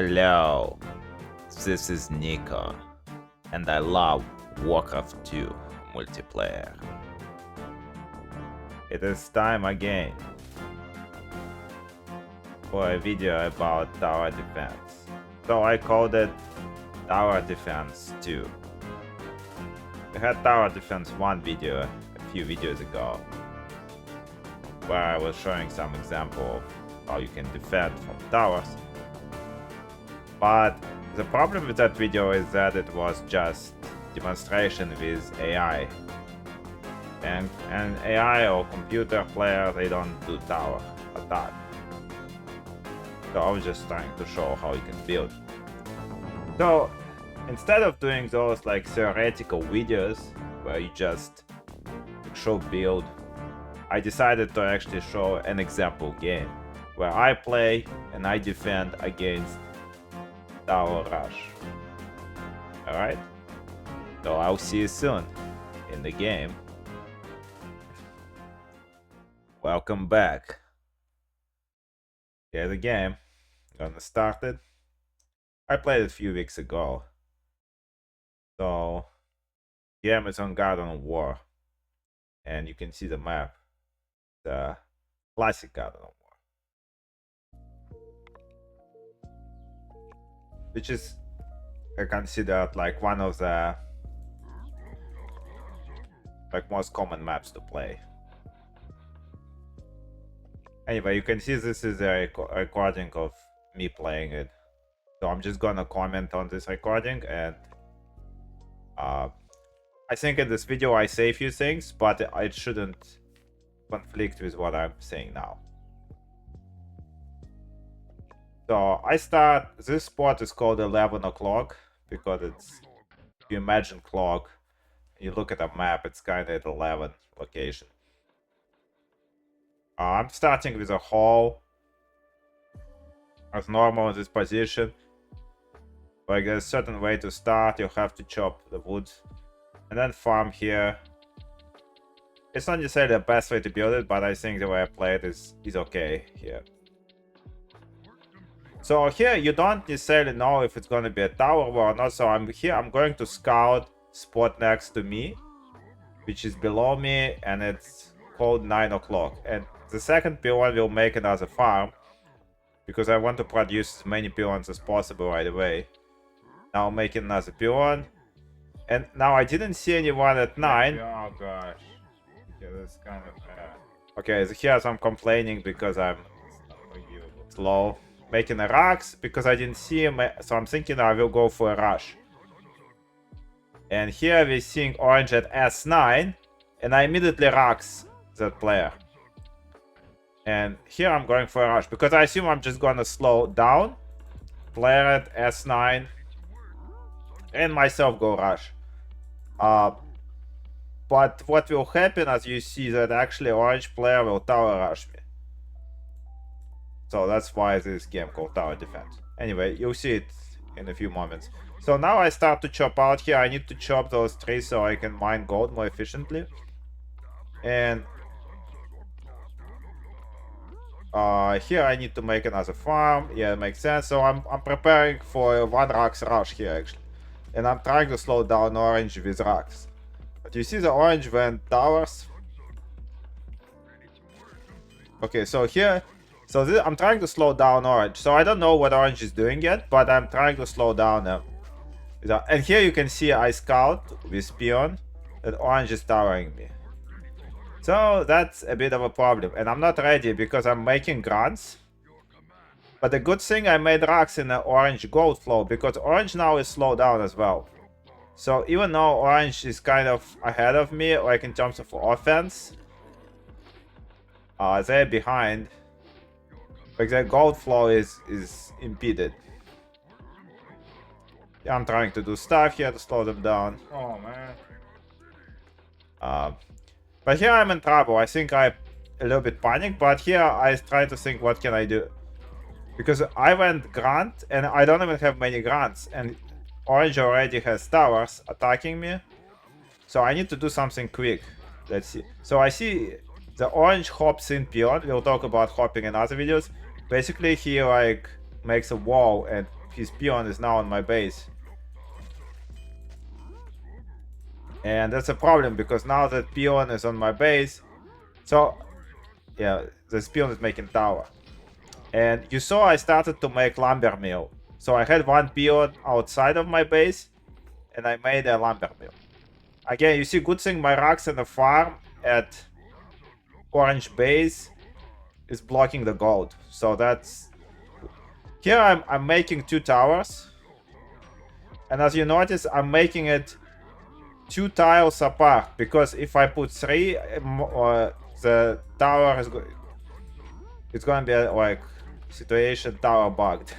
Hello, this is Niko, and I love Warcraft 2 multiplayer. It is time again for a video about tower defense. So I called it Tower Defense 2. We had Tower Defense 1 video a few videos ago, where I was showing some example of how you can defend from towers. But the problem with that video is that it was just demonstration with AI. And AI or computer player, they don't do tower attack. So I was just trying to show how you can build. So instead of doing those like theoretical videos where you just show build, I decided to actually show an example game where I play and I defend against tower rush. Alright? So I'll see you soon in the game. Welcome back. Here's the game. Gonna start it. I played it a few weeks ago. So game is on Garden of War. And you can see the map. The classic Garden of War. Which is considered like one of the most common maps to play. Anyway, you can see this is a recording of me playing it. So I'm just gonna comment on this recording, and I think in this video I say a few things, but it shouldn't conflict with what I'm saying now. So I start, this spot is called 11 o'clock because it's, if you imagine clock, you look at a map, it's kind of at 11 location. I'm starting with a hole as normal in this position. Like there's a certain way to start, you have to chop the wood and then farm here. It's not necessarily the best way to build it, but I think the way I play it is okay here. So here you don't necessarily know if it's going to be a tower or not. So I'm going to scout spot next to me, which is below me, and it's called 9 o'clock. And the second pylon will make it as a farm, because I want to produce as many pylons as possible right away. Now I'm making another pylon. And now I didn't see anyone at 9. Oh gosh. Yeah, that's kind of bad. Okay, so here I'm complaining because I'm slow. Making a rocks because I didn't see him, so I'm thinking I will go for a rush. And here we're seeing orange at S9, and I immediately rocks that player. And here I'm going for a rush because I assume I'm just gonna slow down, player at S9, and myself go rush. But what will happen, as you see, that actually orange player will tower rush me. So that's why this game called Tower Defense. Anyway, you'll see it in a few moments. So now I start to chop out here. I need to chop those trees so I can mine gold more efficiently. And here I need to make another farm. Yeah, it makes sense. So I'm preparing for one rocks rush here actually. And I'm trying to slow down orange with rocks. But you see the orange went towers. Okay, so here... So I'm trying to slow down orange. So I don't know what orange is doing yet, but I'm trying to slow down them. And here you can see I scout with peon that orange is towering me. So that's a bit of a problem. And I'm not ready because I'm making grants. But the good thing I made rocks in the orange gold flow because orange now is slowed down as well. So even though orange is kind of ahead of me, like in terms of offense, they're behind. Like the gold flow is impeded. Yeah, I'm trying to do stuff here to slow them down. Oh man. But here I'm in trouble. I think I a little bit panicked, but here I try to think what can I do. Because I went grant and I don't even have many grants, and orange already has towers attacking me. So I need to do something quick. Let's see. So I see the orange hops in peon. We'll talk about hopping in other videos. Basically, he like makes a wall and his peon is now on my base. And that's a problem, because now that peon is on my base, so yeah, this peon is making tower. And you saw I started to make lumber mill. So I had one peon outside of my base, and I made a lumber mill. Again, you see, good thing my rocks in the farm at orange base is blocking the gold. So that's... Here I'm making 2 towers. And as you notice, I'm making it 2 tiles apart, because if I put 3, the tower is it's going to be like situation tower bugged.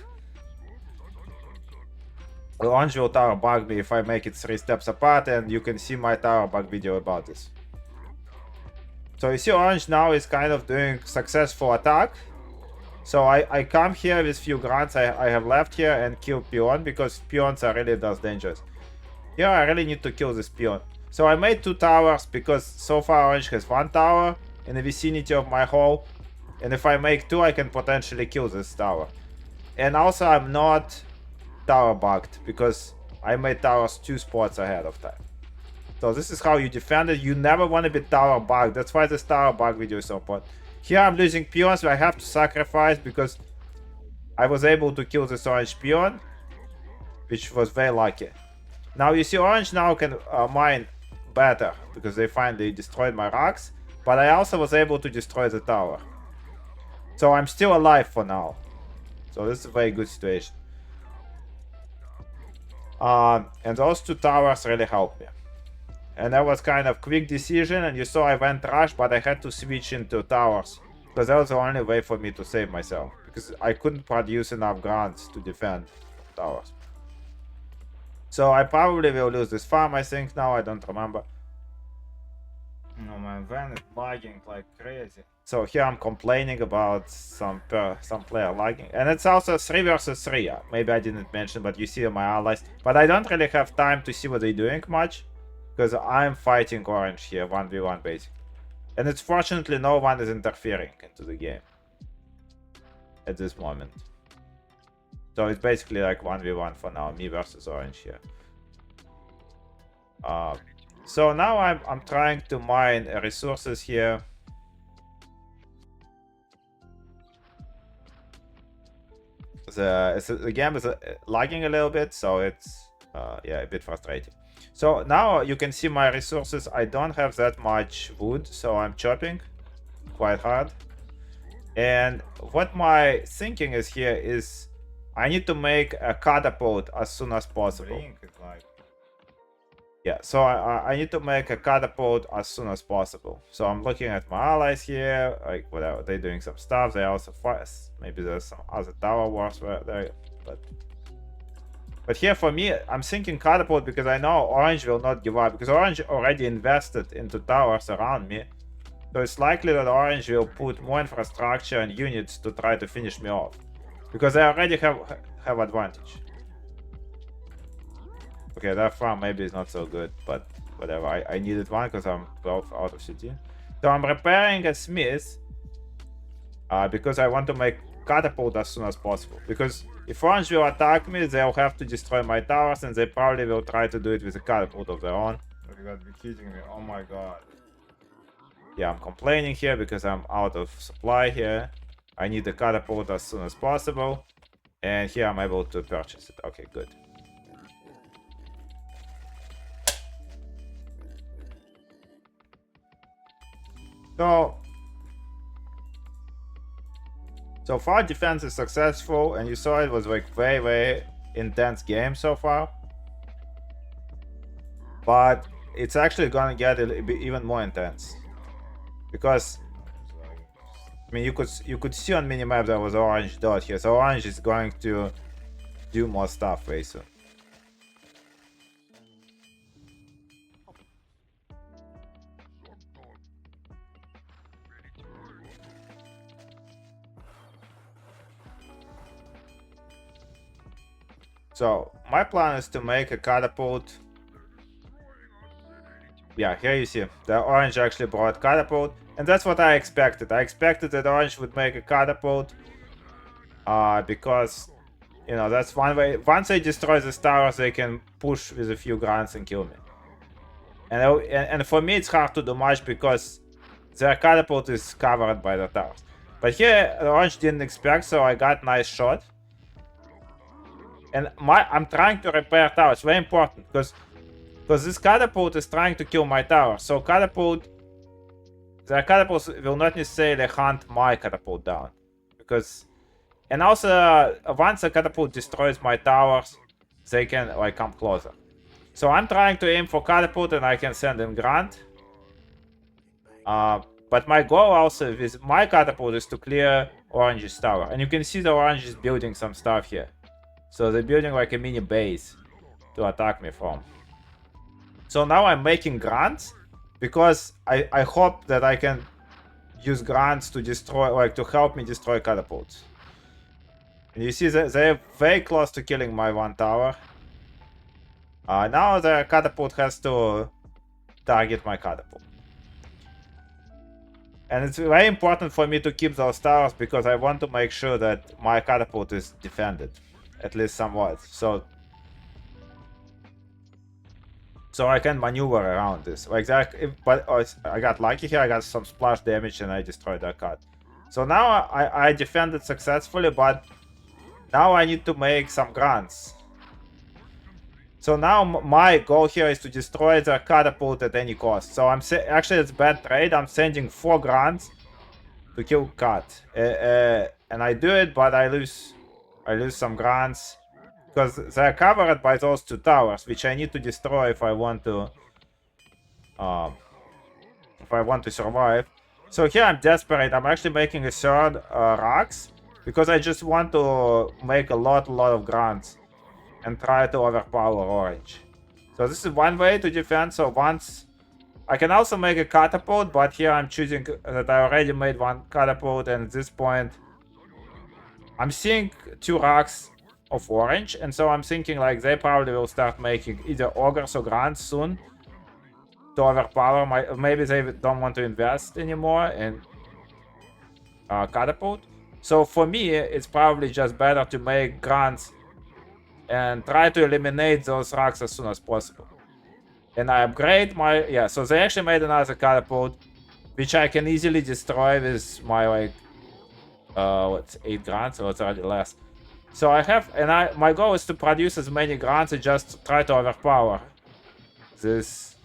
Orange will tower bug me if I make it 3 steps apart, and you can see my tower bug video about this. So you see, orange now is kind of doing successful attack. So I come here with few grunts I have left here and kill peon, because peons are really does dangerous. Here I really need to kill this peon. So I made 2 towers, because so far orange has 1 tower in the vicinity of my hole. And if I make 2, I can potentially kill this tower. And also I'm not tower bugged, because I made towers 2 spots ahead of time. So this is how you defend it. You never want to be tower bugged. That's why this tower bug video is so important. Here I'm losing peons, so I have to sacrifice, because I was able to kill this orange peon, which was very lucky. Now you see, orange now can mine better, because they finally destroyed my rocks, but I also was able to destroy the tower. So I'm still alive for now. So this is a very good situation. And those 2 towers really helped me. And that was kind of quick decision, and you saw I went rush, but I had to switch into towers, because that was the only way for me to save myself, because I couldn't produce enough grunts to defend towers. So I probably will lose this farm, I think now, I don't remember. No, my van is lagging like crazy. So here I'm complaining about some player lagging. And it's also 3 versus 3. Maybe I didn't mention, but you see my allies. But I don't really have time to see what they're doing much, because I'm fighting orange here, 1v1 basically. And it's fortunately no one is interfering into the game at this moment. So it's basically like 1v1 for now, me versus orange here. So now I'm trying to mine resources here. The game is lagging a little bit, so it's yeah, a bit frustrating. So now you can see my resources. I don't have that much wood, so I'm chopping quite hard. And what my thinking is here is I need to make a catapult as soon as possible. Yeah, so I need to make a catapult as soon as possible. So I'm looking at my allies here, like whatever, they're doing some stuff. They also fast. Maybe there's some other tower wars where there, but here for me, I'm thinking catapult, because I know orange will not give up, because orange already invested into towers around me. So it's likely that orange will put more infrastructure and units to try to finish me off, because I already have advantage. Okay, that farm maybe is not so good, but whatever. I needed one because I'm 12 out of city. So I'm repairing a smith, because I want to make catapult as soon as possible. Because if orange will attack me, they'll have to destroy my towers, and they probably will try to do it with a catapult of their own. You got be kidding me! Oh my god. Yeah, I'm complaining here because I'm out of supply here. I need a catapult as soon as possible, and here I'm able to purchase it. Okay, good. So far defense is successful, and you saw it was like very intense game so far. But it's actually gonna get even more intense, because I mean you could see on minimap there was orange dot here, so orange is going to do more stuff very soon. So my plan is to make a catapult. Yeah, here you see the orange actually brought catapult, and that's what I expected. I expected that orange would make a catapult, because You know, that's one way. Once they destroy the towers, they can push with a few grunts and kill me. And for me, it's hard to do much because their catapult is covered by the towers. But here, Orange didn't expect, so I got nice shot. And I'm trying to repair towers. Very important, because this catapult is trying to kill my tower. So their catapults will not necessarily hunt my catapult down. And also, once the catapult destroys my towers, they can like come closer. So I'm trying to aim for catapult and I can send in grunt. But my goal also with my catapult is to clear Orange's tower. And you can see the Orange is building some stuff here. So they're building like a mini base to attack me from. So now I'm making grunts because I hope that I can use grunts to destroy, like to help me destroy catapults. And you see that they're very close to killing my one tower. Now the catapult has to target my catapult. And it's very important for me to keep those towers because I want to make sure that my catapult is defended, at least somewhat. So I can maneuver around this. Like that, I got lucky here, I got some splash damage and I destroyed that cat. So now I defended successfully, but now I need to make some grunts. So now my goal here is to destroy the catapult at any cost. So actually it's bad trade. I'm sending 4 grunts to kill cat, and I do it, but I lose some grunts because they're covered by those 2 towers, which I need to destroy if I want to survive. So here I'm desperate. I'm actually making a 3rd rocks because I just want to make a lot of grunts and try to overpower Orange. So this is one way to defend. So once I can also make a catapult, but here I'm choosing that I already made 1 catapult, and at this point I'm seeing 2 rocks of Orange, and so I'm thinking like they probably will start making either ogres or grunts soon to overpower my. Maybe they don't want to invest anymore in catapult. So for me, it's probably just better to make grunts and try to eliminate those rocks as soon as possible. And I upgrade my... Yeah, so they actually made another catapult, which I can easily destroy with my, like... what's 8 grunts? Or it's already less. So I have... And my goal is to produce as many grunts and just try to overpower this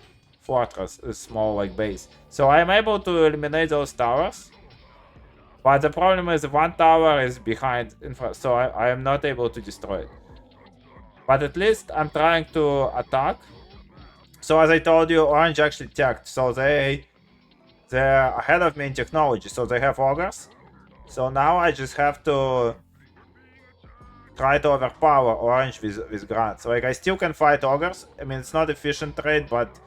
fortress, this small, like, base. So I'm able to eliminate those towers. But the problem is 1 tower is behind, so I am not able to destroy it. But at least I'm trying to attack. So as I told you, Orange actually teched. So they're ahead of me in technology. So they have ogres. So now I just have to try to overpower Orange with grunts. Like I still can fight ogres. I mean, it's not efficient trade, but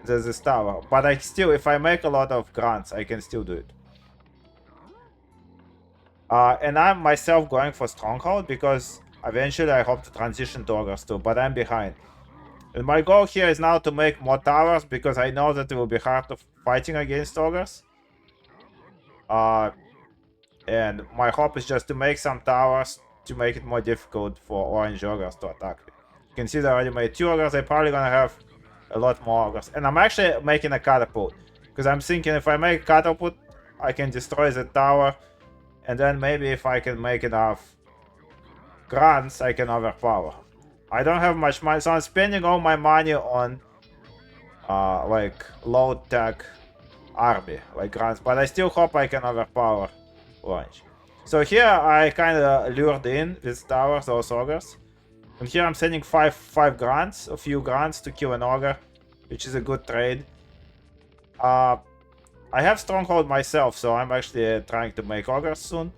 there's this tower. But I still, if I make a lot of grunts, I can still do it. And I'm myself going for Stronghold because eventually I hope to transition to ogres too, but I'm behind. And my goal here is now to make more towers because I know that it will be hard to fighting against ogres. And my hope is just to make some towers to make it more difficult for Orange ogres to attack me. You can see that I already made 2 ogres, I'm probably gonna have a lot more ogres. And I'm actually making a catapult because I'm thinking if I make a catapult, I can destroy the tower. And then maybe if I can make enough grunts, I can overpower. I don't have much money, so I'm spending all my money on like low-tech army, like grunts. But I still hope I can overpower Orange. So here I kind of lured in with towers, those ogres. And here I'm sending 5 grunts, a few grunts to kill an ogre, which is a good trade. I have Stronghold myself, so I'm actually trying to make ogres soon.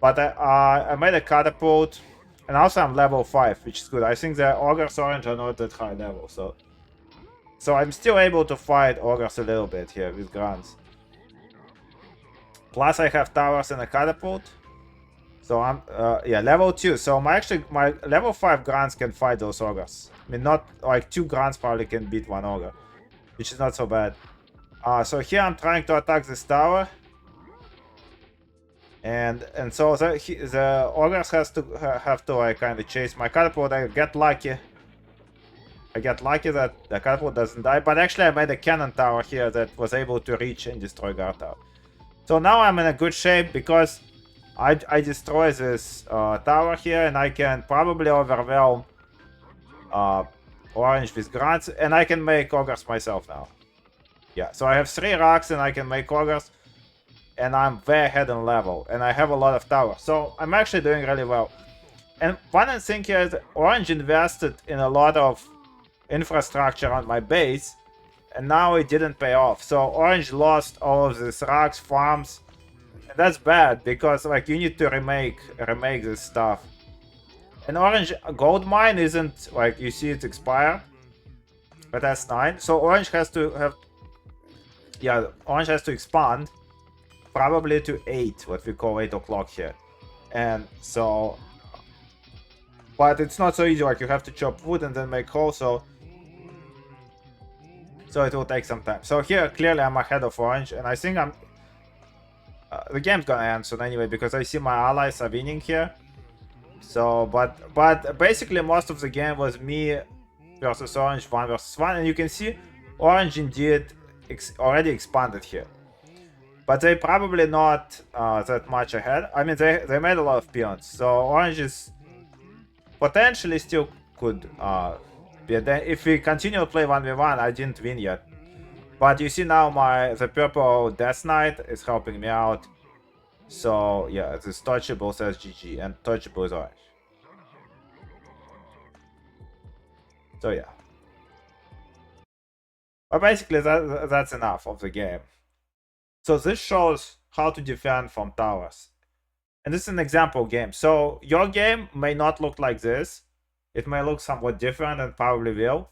But I made a catapult, and also I'm level 5, which is good. I think the ogres Orange are not that high level, so I'm still able to fight ogres a little bit here with grunts. Plus I have towers and a catapult. So I'm, yeah, level 2. So my level 5 grunts can fight those ogres. I mean, not, like 2 grunts probably can beat 1 ogre, which is not so bad. So here I'm trying to attack this tower. And so the ogres have to like kind of chase my catapult. I get lucky. I get lucky that the catapult doesn't die, but actually I made a cannon tower here that was able to reach and destroy guard tower. So now I'm in a good shape because I destroy this tower here, and I can probably overwhelm orange with grunts, and I can make ogres myself now. Yeah, so I have 3 rocks and I can make ogres, and I'm way ahead in level, and I have a lot of towers, so I'm actually doing really well. And one thing here is orange invested in a lot of infrastructure on my base, and now it didn't pay off. So orange lost all of these rocks, farms, and that's bad because like you need to remake this stuff. And orange gold mine isn't like, you see it's expired, but that's 9. So orange has to have, yeah, orange has to expand probably to 8, what we call 8 o'clock here. And so, but it's not so easy, like you have to chop wood and then make coal, so it will take some time. So here clearly I'm ahead of orange, and I think I'm the game's gonna end soon anyway, because I see my allies are winning here. So but basically most of the game was me versus orange, 1 versus 1, and you can see orange indeed already expanded here, but they probably not that much ahead. I mean, they made a lot of peons, so orange is potentially still could be if we continue to play 1v1. I didn't win yet, but you see now the purple Death Knight is helping me out. So yeah, this touchable says GG, and touchable is orange. So yeah, but basically that's enough of the game. So this shows how to defend from towers, and this is an example game. So your game may not look like this. It may look somewhat different, and probably will.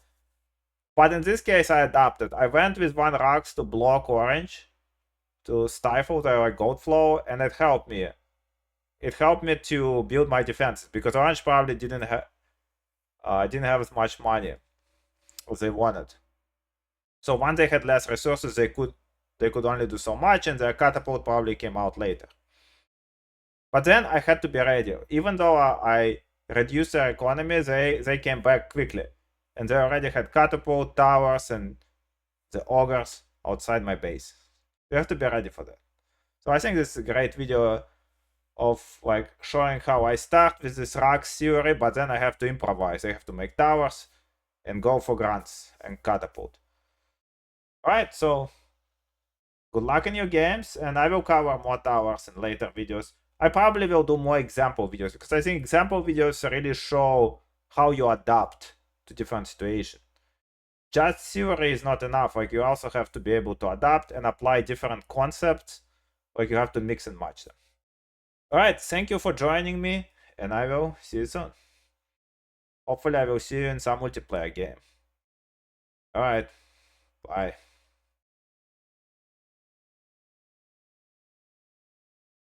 But in this case, I adapted. I went with 1 rocks to block orange, to stifle their gold flow, and it helped me. It helped me to build my defenses, because orange probably didn't have as much money as they wanted. So when they had less resources, they could only do so much, and their catapult probably came out later. But then I had to be ready. Even though I reduced their economy, they came back quickly, and they already had catapult, towers, and the ogres outside my base. You have to be ready for that. So I think this is a great video of like showing how I start with this rocks theory, but then I have to improvise. I have to make towers and go for grunts and catapult. Alright, so good luck in your games, and I will cover more towers in later videos. I probably will do more example videos, because I think example videos really show how you adapt to different situations. Just theory is not enough. Like, you also have to be able to adapt and apply different concepts. Like, you have to mix and match them. Alright, thank you for joining me, and I will see you soon. Hopefully I will see you in some multiplayer game. Alright, bye.